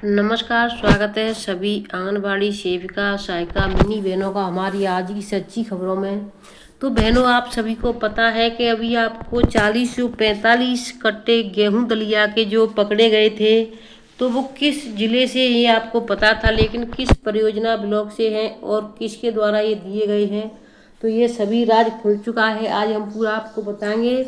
नमस्कार, स्वागत है सभी आंगनबाड़ी सेविका सहायिका मिनी बहनों का हमारी आज की सच्ची खबरों में। तो बहनों, आप सभी को पता है कि अभी आपको 40 से 45 कट्टे गेहूं दलिया के जो पकड़े गए थे, तो वो किस जिले से ये आपको पता था, लेकिन किस परियोजना ब्लॉक से हैं और किसके द्वारा ये दिए गए हैं, तो ये सभी राज खुल चुका है। आज हम पूरा आपको बताएंगे,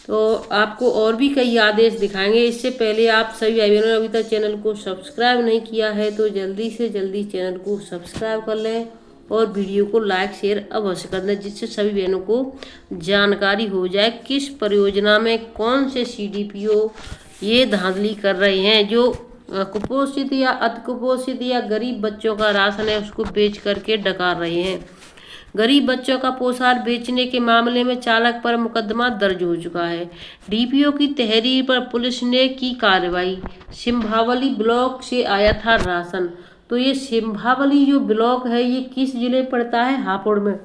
तो आपको और भी कई आदेश दिखाएंगे। इससे पहले आप सभी भाई बहनों ने अभी तक चैनल को सब्सक्राइब नहीं किया है तो जल्दी से जल्दी चैनल को सब्सक्राइब कर लें और वीडियो को लाइक शेयर अवश्य कर दें, जिससे सभी बहनों को जानकारी हो जाए किस परियोजना में कौन से सीडीपीओ ये धांधली कर रहे हैं, जो कुपोषित या अति कुपोषित या गरीब बच्चों का राशन है उसको बेच करके डकार रहे हैं। गरीब बच्चों का पोषाहार बेचने के मामले में चालक पर मुकदमा दर्ज हो चुका है। डीपीओ की तहरीर पर पुलिस ने की कार्रवाई। सिंभावली ब्लॉक से आया था राशन। तो ये सिंभावली जो ब्लॉक है ये किस जिले पड़ता है? हापुड़ में।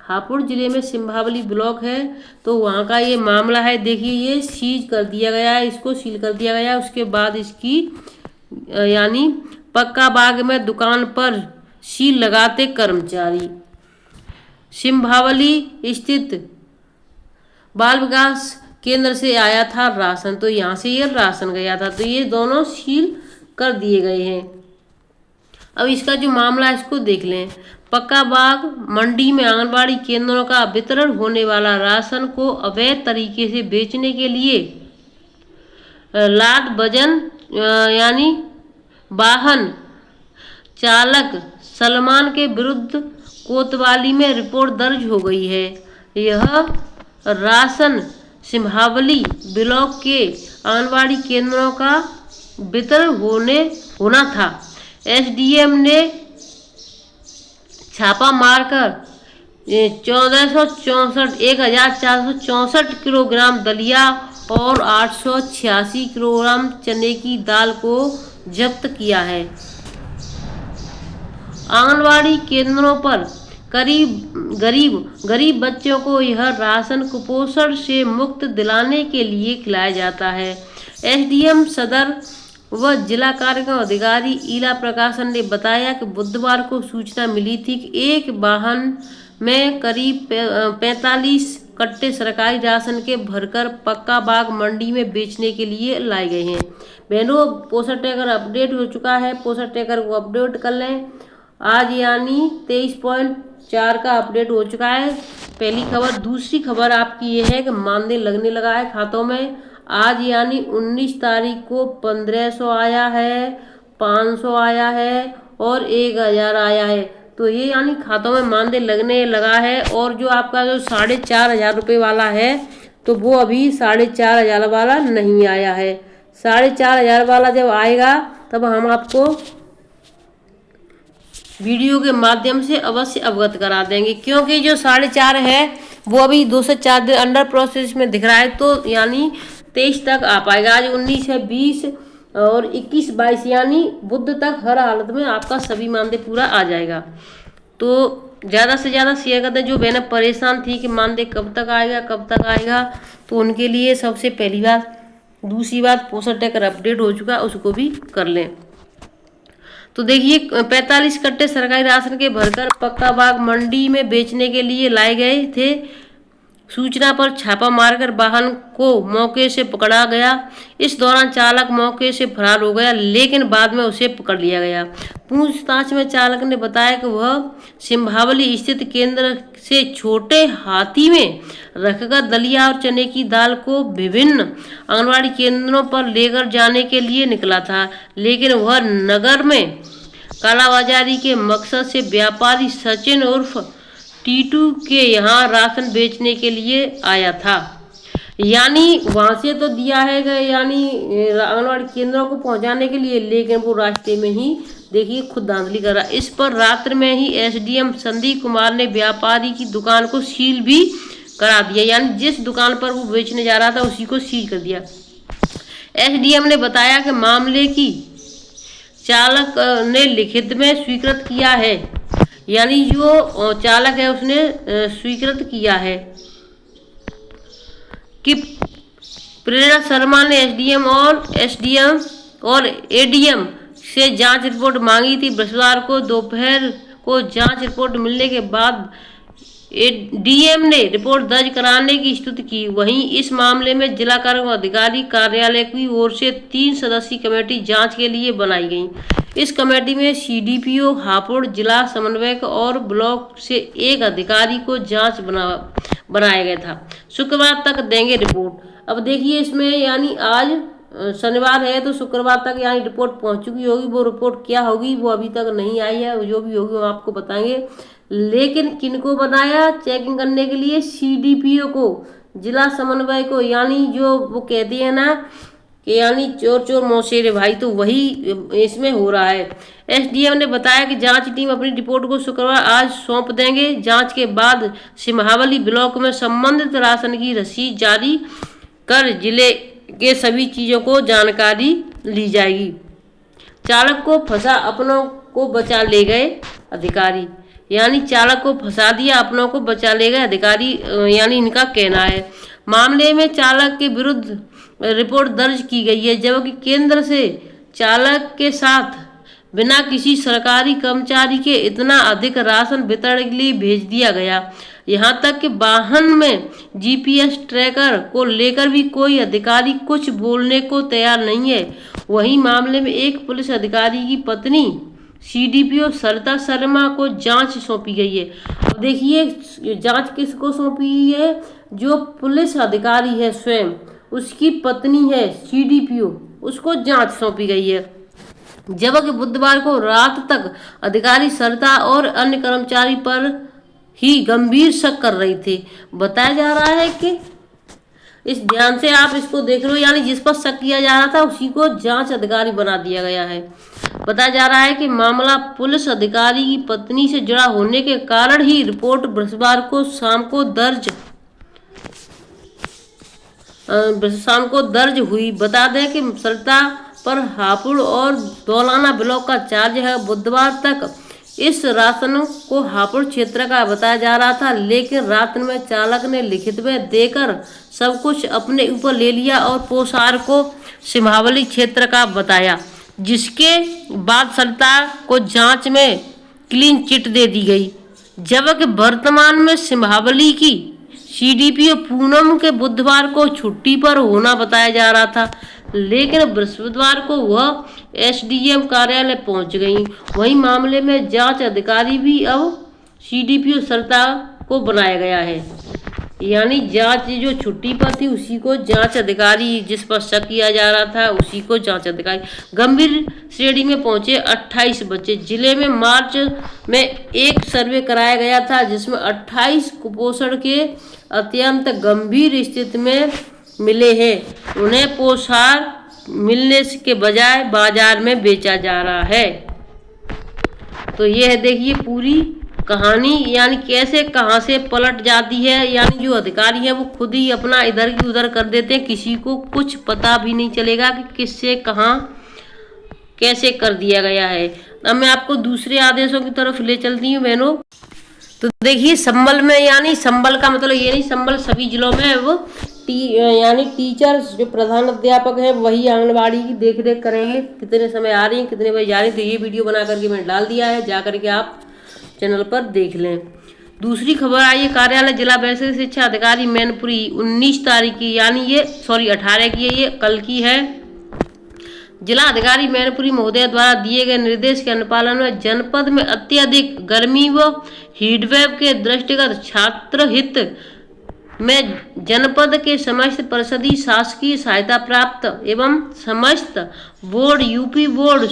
हापुड़ जिले में सिंभावली ब्लॉक है, तो वहाँ का ये मामला है। देखिए, ये सीज कर दिया गया है, इसको सील कर दिया गया है। उसके बाद इसकी यानी पक्का बाग में दुकान पर सील लगाते कर्मचारी। सिंभावली स्थित बाल विकास केंद्र से आया था राशन, तो यहाँ से ये राशन गया था, तो ये दोनों सील कर दिए गए हैं। अब इसका जो मामला है इसको देख लें। पक्का बाग मंडी में आंगनबाड़ी केंद्रों का वितरण होने वाला राशन को अवैध तरीके से बेचने के लिए लाट वजन यानी वाहन चालक सलमान के विरुद्ध कोतवाली में रिपोर्ट दर्ज हो गई है। यह राशन सिंभावली ब्लॉक के आंगनबाड़ी केंद्रों का वितरण होना था। एसडीएम ने छापा मारकर 1464 किलोग्राम दलिया और 886 किलोग्राम चने की दाल को जब्त किया है। आंगनबाड़ी केंद्रों पर गरीब बच्चों को यह राशन कुपोषण से मुक्त दिलाने के लिए खिलाया जाता है। एसडीएम सदर व जिला कार्यक्रम अधिकारी ईला प्रकाशन ने बताया कि बुधवार को सूचना मिली थी कि एक वाहन में करीब 45 कट्टे सरकारी राशन के भरकर पक्का बाग मंडी में बेचने के लिए लाए गए हैं। बहनों, पोषण ट्रैकर अपडेट हो चुका है, पोषण ट्रैकर को अपडेट कर लें। आज यानी 23.4 का अपडेट हो चुका है, पहली खबर। दूसरी खबर आपकी ये है कि मानदेय लगने लगा है खातों में। आज यानी 19 तारीख को 1500 आया है, 500 आया है और 1000 आया है। तो ये यानी खातों में मानदेय लगने लगा है। और जो आपका जो 4500 रुपये वाला है, तो वो अभी 4500 वाला नहीं आया है। 4500 वाला जब आएगा तब हम आपको वीडियो के माध्यम से अवश्य अवगत करा देंगे, क्योंकि जो 4.5 है वो अभी 2 से 4 दिन अंडर प्रोसेस में दिख रहा है, तो यानी 23 तक आ पाएगा। आज 19 है, 20 और 21, 22 यानी बुध तक हर हालत में आपका सभी मानदेय पूरा आ जाएगा। तो ज़्यादा से ज़्यादा शेयर करते हैं। जो बहनें परेशान थी कि मानदेय कब तक आएगा, तो उनके लिए सबसे पहली बात। दूसरी बात, पोषण ट्रैकर अपडेट हो चुका है, उसको भी कर लें। तो देखिए, 45 कट्टे सरकारी राशन के भरकर पक्का बाग मंडी में बेचने के लिए लाए गए थे। सूचना पर छापा मारकर वाहन को मौके से पकड़ा गया। इस दौरान चालक मौके से फरार हो गया, लेकिन बाद में उसे पकड़ लिया गया। पूछताछ में चालक ने बताया कि वह सिंभावली स्थित केंद्र से छोटे हाथी में रखकर दलिया और चने की दाल को विभिन्न आंगनबाड़ी केंद्रों पर लेकर जाने के लिए निकला था, लेकिन वह नगर में कालाबाजारी के मकसद से व्यापारी सचिन उर्फ टीटू के यहाँ राशन बेचने के लिए आया था। यानी वहाँ से तो दिया है यानी आंगनबाड़ी केंद्रों को पहुँचाने के लिए, लेकिन वो रास्ते में ही देखिए खुद धांधली कर रहा। इस पर रात्र में ही एसडीएम संदीप कुमार ने व्यापारी की दुकान को सील भी करा दिया, यानी जिस दुकान पर वो बेचने जा रहा था उसी को सील कर दिया। एसडीएम ने बताया कि मामले की चालक ने लिखित में स्वीकृत किया है, यानी जो चालक है उसने स्वीकृत किया है कि प्रेरणा शर्मा ने एसडीएम और एडीएम से जांच रिपोर्ट मांगी थी। बृहस्पतिवार को दोपहर को जांच रिपोर्ट मिलने के बाद डीएम ने रिपोर्ट दर्ज कराने की स्तुति की। वहीं इस मामले में जिला कार्यक्रम अधिकारी कार्यालय की ओर से 3 सदस्यीय कमेटी जांच के लिए बनाई गई। इस कमेटी में सीडीपीओ हापुड़, जिला समन्वयक और ब्लॉक से एक अधिकारी को जांच बनाया गया था। शुक्रवार तक देंगे रिपोर्ट। अब देखिए इसमें यानी आज शनिवार है तो शुक्रवार तक यानी रिपोर्ट पहुंच चुकी होगी। वो रिपोर्ट क्या होगी वो अभी तक नहीं आई है, जो भी होगी वो आपको बताएंगे। लेकिन किनको बनाया चेकिंग करने के लिए? सीडीपीओ को, जिला समन्वय को, यानी जो वो कहते हैं ना कि यानी चोर चोर मौसेरे भाई, तो वही इसमें हो रहा है। एसडीएम ने बताया कि जांच टीम अपनी रिपोर्ट को शुक्रवार आज सौंप देंगे। जांच के बाद सिमहावली ब्लॉक में संबंधित राशन की रसीद जारी कर जिले के सभी चीजों को जानकारी ली जाएगी। चालक को फंसा, अपनों को बचा ले गए अधिकारी, यानी चालक को फंसा दिया, अपनों को बचा ले गए अधिकारी, यानी इनका कहना है। मामले में चालक के विरुद्ध रिपोर्ट दर्ज की गई है, जबकि केंद्र से चालक के साथ बिना किसी सरकारी कर्मचारी के इतना अधिक राशन वितरण के लिए भेज दिया गया। यहाँ तक कि वाहन में जीपीएस ट्रैकर को लेकर भी कोई अधिकारी कुछ बोलने को तैयार नहीं है। वहीं मामले में एक पुलिस अधिकारी की पत्नी सीडीपीओ सरिता शर्मा को जांच सौंपी गई है। अब देखिए जांच किसको सौंपी है? जो पुलिस अधिकारी है स्वयं, उसकी पत्नी है सीडीपीओ, उसको जांच सौंपी गई है। जबकि बुधवार को रात तक अधिकारी सरिता और अन्य कर्मचारी पर ही गंभीर शक कर रही थी। बताया जा रहा है कि इस ध्यान से आप इसको देख लो, यानी जिस पर शक किया जा रहा था उसी को जांच अधिकारी बना दिया गया है। बताया जा रहा है कि मामला पुलिस अधिकारी की पत्नी से जुड़ा होने के कारण ही रिपोर्ट बृहस्पतिवार को शाम को दर्ज हुई। बता दें कि सरिता पर हापुड़ और दौलाना ब्लॉक का चार्ज है। बुधवार तक इस राशन को हापुड़ क्षेत्र का बताया जा रहा था, लेकिन रात में चालक ने लिखित में देकर सब कुछ अपने ऊपर ले लिया और पोसार को सिमहावली क्षेत्र का बताया, जिसके बाद सरिता को जांच में क्लीन चिट दे दी गई। जबकि वर्तमान में सिमहावली की सीडीपीओ पूनम के बुधवार को छुट्टी पर होना बताया जा रहा था, लेकिन बृहस्पतिवार को वह एसडीएम कार्यालय पहुंच गई। वहीं मामले में जांच अधिकारी भी अब सीडीपीओ सरिता को बनाया गया है, यानी जांच जो छुट्टी पर थी उसी को जांच अधिकारी, जिस पर शक किया जा रहा था उसी को जांच अधिकारी। गंभीर श्रेणी में पहुंचे 28 बच्चे। जिले में मार्च में एक सर्वे कराया गया था, जिसमें 28 कुपोषण के अत्यंत गंभीर स्थिति में मिले हैं। उन्हें पोषाहार मिलने के बजाय बाजार में बेचा जा रहा है। तो ये है देखिए पूरी कहानी, यानी कैसे कहाँ से पलट जाती है। यानी जो अधिकारी हैं वो खुद ही अपना इधर की उधर कर देते हैं, किसी को कुछ पता भी नहीं चलेगा कि किससे कहाँ कैसे कर दिया गया है। अब मैं आपको दूसरे आदेशों की तरफ ले चलती हूँ बहनों। तो देखिए संबल में, यानी संबल का मतलब ये नहीं संबल सभी जिलों में वो यानी टीचर जो प्रधान अध्यापक है वही आंगनबाड़ी की देखरेख करेंगे। कितने समय आ रही हैं, कितने बजे जा रही हैं, तो ये वीडियो बना करके मैंने डाल दिया है, जा करके आप चैनल पर देख लें। दूसरी खबर आई है कार्यालय जिला बेसिक शिक्षा अधिकारी मैनपुरी 19 तारीख की, यानी ये 18 की है, ये कल की है। जिला अधिकारी मैनपुरी महोदय द्वारा दिए गए निर्देश के अनुपालन में जनपद में अत्यधिक गर्मी व हीटवेव के दृष्टिगत छात्र हित में जनपद के समस्त परिषदीय शासकीय सहायता प्राप्त एवं समस्त board, UP board,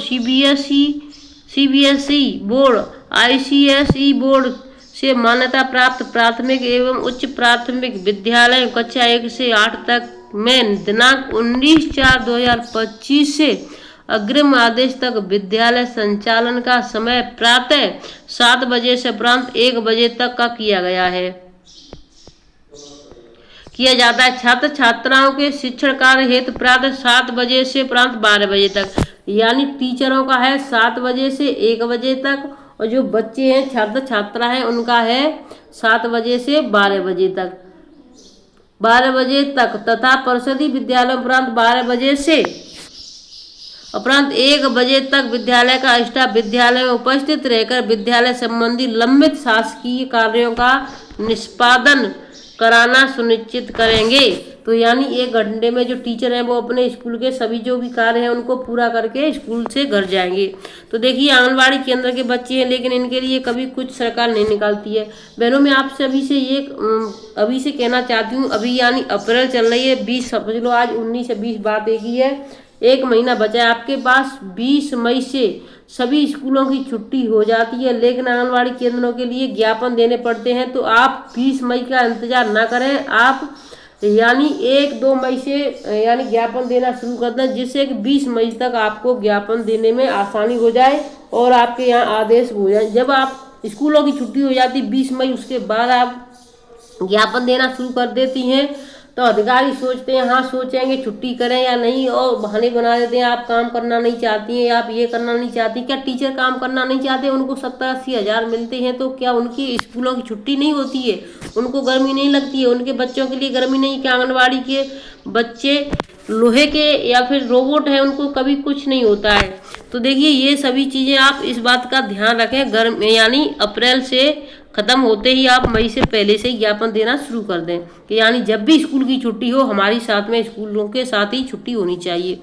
CBSE board, ICSE board से मान्यता प्राप्त प्राथमिक एवं उच्च प्राथमिक विद्यालय कक्षा 1 से 8 तक में दिनांक 19/4/2025 से अग्रिम आदेश तक विद्यालय संचालन का समय प्रातः 7 बजे से उपरांत 1 बजे तक का किया जाता है। छात्र छात्राओं के शिक्षण कार्य हेतु प्रातः 7 बजे से उपरांत 12 बजे तक, यानी टीचरों का है 7 बजे से 1 बजे तक, और जो बच्चे हैं छात्र छात्रा हैं उनका है 7 बजे से 12 बजे तक तथा परिषदीय विद्यालय उपरांत 12 बजे से उपरांत 1 बजे तक विद्यालय का स्टाफ विद्यालय में उपस्थित रहकर विद्यालय संबंधी लंबित शासकीय कार्यों का निष्पादन कराना सुनिश्चित करेंगे। तो यानी 1 घंटे में जो टीचर हैं वो अपने स्कूल के सभी जो भी कार्य हैं उनको पूरा करके स्कूल से घर जाएंगे। तो देखिए आंगनबाड़ी केंद्र के बच्चे हैं लेकिन इनके लिए कभी कुछ सरकार नहीं निकालती है। बहनों मैं आपसे अभी से कहना चाहती हूँ, अभी यानी अप्रैल चल रही है, 20 समझ लो आज 19 से 20 बात एक ही है, 1 महीना बचा है आपके पास। 20 मई से सभी स्कूलों की छुट्टी हो जाती है लेकिन आंगनबाड़ी केंद्रों के लिए ज्ञापन देने पड़ते हैं। तो आप 20 मई का इंतजार ना करें, आप यानी 1-2 मई से यानी ज्ञापन देना शुरू कर दें, जिससे कि 20 मई तक आपको ज्ञापन देने में आसानी हो जाए और आपके यहाँ आदेश हो जाए। जब आप स्कूलों की छुट्टी हो जाती 20 मई, उसके बाद आप ज्ञापन देना शुरू कर देती हैं तो अधिकारी सोचते हैं, हाँ सोचेंगे छुट्टी करें या नहीं, और बहाने बना देते हैं आप काम करना नहीं चाहती हैं, आप ये करना नहीं चाहती। क्या टीचर काम करना नहीं चाहते? उनको 70-80 हज़ार मिलते हैं तो क्या उनकी स्कूलों की छुट्टी नहीं होती है? उनको गर्मी नहीं लगती है? उनके बच्चों के लिए गर्मी नहीं? क्या आंगनबाड़ी के बच्चे लोहे के या फिर रोबोट है, उनको कभी कुछ नहीं होता है? तो देखिए ये सभी चीज़ें आप इस बात का ध्यान रखें, गर्म यानी अप्रैल से खत्म होते ही आप मई से पहले से ज्ञापन देना शुरू कर दें कि यानी जब भी स्कूल की छुट्टी हो हमारी साथ में स्कूलों के साथ ही छुट्टी होनी चाहिए।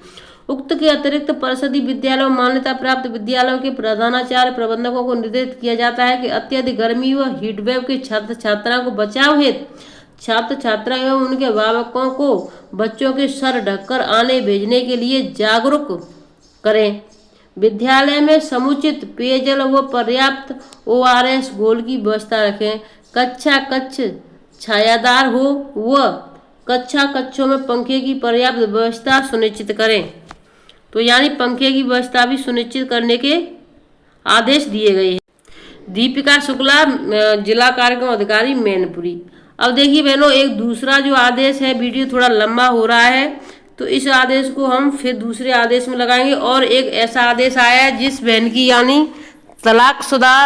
उक्त के अतिरिक्त परिषदीय विद्यालयों मान्यता प्राप्त विद्यालयों के प्रधानाचार्य प्रबंधकों को निर्देशित किया जाता है कि अत्यधिक गर्मी व हीटवेव के छात्र छात्राओं को बचाव हेतु छात्र छात्रा एवं उनके अभिभावकों को बच्चों के सर ढककर आने भेजने के लिए जागरूक करें। विद्यालय में समुचित पेयजल व पर्याप्त ORS घोल की व्यवस्था रखें। कक्षा कक्ष छायादार हो व कक्षों में पंखे की पर्याप्त व्यवस्था सुनिश्चित करें। तो यानी पंखे की व्यवस्था भी सुनिश्चित करने के आदेश दिए गए हैं। दीपिका शुक्ला जिला कार्यक्रम अधिकारी मैनपुरी। अब देखिए बहनों एक दूसरा जो आदेश है, वीडियो थोड़ा लंबा हो रहा है तो इस आदेश को हम फिर दूसरे आदेश में लगाएंगे। और एक ऐसा आदेश आया है जिस बहन की यानी तलाकशुदा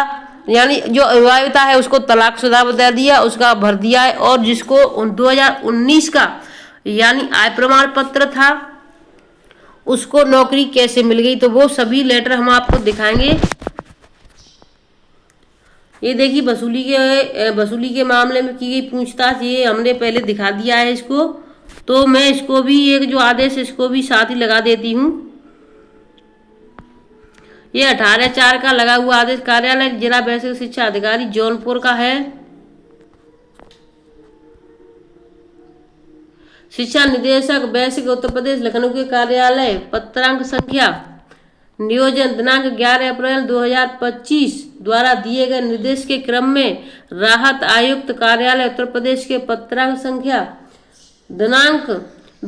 यानी जो अविवाहिता है उसको तलाकशुदा बता दिया, उसका भर दिया है, और जिसको 2019 का यानी आय प्रमाण पत्र था उसको नौकरी कैसे मिल गई, तो वो सभी लेटर हम आपको दिखाएंगे। ये देखिए वसूली के मामले में की गई पूछताछ, ये हमने पहले दिखा दिया है इसको, तो मैं इसको भी एक जो आदेश इसको भी साथ ही लगा देती हूँ। ये 18/4 का लगा हुआ आदेश कार्यालय जिला बेसिक शिक्षा अधिकारी जौनपुर का है। शिक्षा निदेशक बेसिक उत्तर प्रदेश लखनऊ के कार्यालय पत्रांक संख्या नियोजन दिनांक 11 अप्रैल 2025 द्वारा दिए गए निर्देश के क्रम में राहत आयुक्त कार्यालय उत्तर प्रदेश के पत्रांक संख्या दिनांक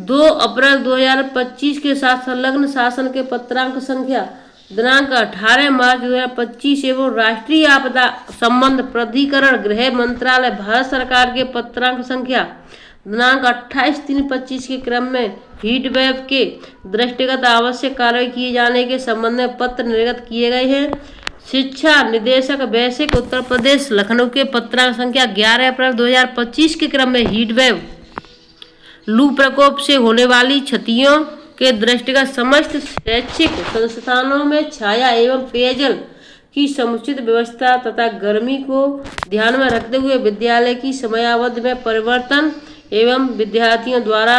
2 अप्रैल 2025 के साथ संलग्न शासन के पत्रांक संख्या दिनांक 18 मार्च 2025 एवं राष्ट्रीय आपदा संबंध प्राधिकरण गृह मंत्रालय भारत सरकार के पत्रांक संख्या दिनांक 28/3/25 के क्रम में हीट वेव के दृष्टिगत आवश्यक कार्य किए जाने के संबंध में पत्र निर्गत किए गए हैं। शिक्षा निदेशक बेसिक उत्तर प्रदेश लखनऊ के पत्रांक संख्या 11 अप्रैल 2025 के क्रम में हीट वेव लू प्रकोप से होने वाली क्षतियों के दृष्टिगत समस्त शैक्षिक संस्थानों में छाया एवं पेयजल की समुचित व्यवस्था तथा गर्मी को ध्यान में रखते हुए विद्यालय की समयावधि में परिवर्तन एवं विद्यार्थियों द्वारा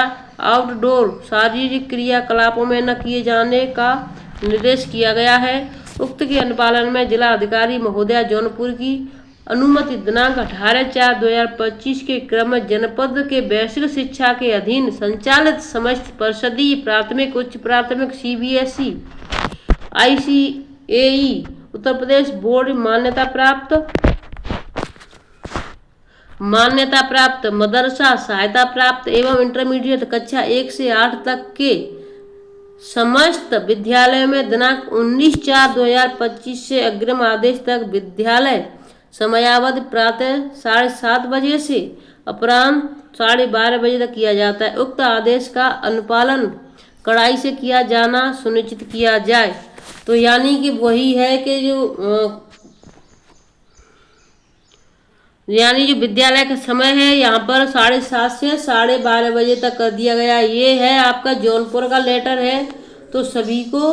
आउटडोर शारीरिक क्रियाकलापों में न किए जाने का निर्देश किया गया है। उक्त के अनुपालन में जिला अधिकारी महोदया जौनपुर की अनुमति दिनांक 18/4/2025 के क्रम में जनपद के बेसिक शिक्षा के अधीन संचालित समस्त परिषदीय प्राथमिक उच्च प्राथमिक CBSE ICAE Uttar Pradesh board मान्यता प्राप्त मदरसा सहायता प्राप्त एवं इंटरमीडिएट कक्षा 1 से 8 तक के समस्त विद्यालय में दिनांक 19/4/2025 से अग्रिम आदेश तक विद्यालय समयावधि प्रातः 7:30 बजे से अपराह्न 12:30 बजे तक किया जाता है। उक्त आदेश का अनुपालन कड़ाई से किया जाना सुनिश्चित किया जाए। तो यानी कि वही है कि जो विद्यालय का समय है यहाँ पर 7:30 से 12:30 बजे तक कर दिया गया। ये है आपका जौनपुर का लेटर है, तो सभी को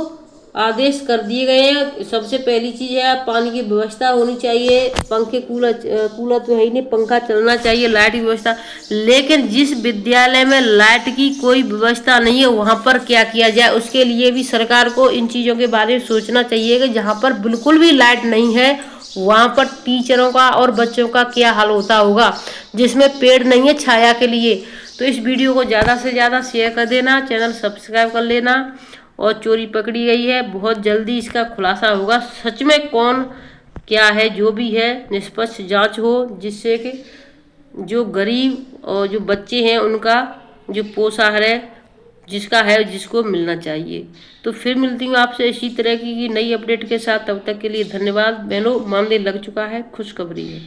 आदेश कर दिए गए हैं। सबसे पहली चीज है पानी की व्यवस्था होनी चाहिए, पंखे कूलर तो है ही नहीं, पंखा चलना चाहिए, लाइट की व्यवस्था। लेकिन जिस विद्यालय में लाइट की कोई व्यवस्था नहीं है वहां पर क्या किया जाए, उसके लिए भी सरकार को इन चीज़ों के बारे में सोचना चाहिए कि जहाँ पर बिल्कुल भी लाइट नहीं है वहां पर टीचरों का और बच्चों का क्या हाल होता होगा, जिसमें पेड़ नहीं है छाया के लिए। तो इस वीडियो को ज़्यादा से ज़्यादा शेयर कर देना, चैनल सब्सक्राइब कर लेना। और चोरी पकड़ी गई है, बहुत जल्दी इसका खुलासा होगा, सच में कौन क्या है, जो भी है निष्पक्ष जांच हो, जिससे कि जो गरीब और जो बच्चे हैं उनका जो पोषाहार है जिसका है जिसको मिलना चाहिए। तो फिर मिलती हूँ आपसे इसी तरह की नई अपडेट के साथ, तब तक के लिए धन्यवाद। बहनों मानदेय लग चुका है, खुशखबरी है।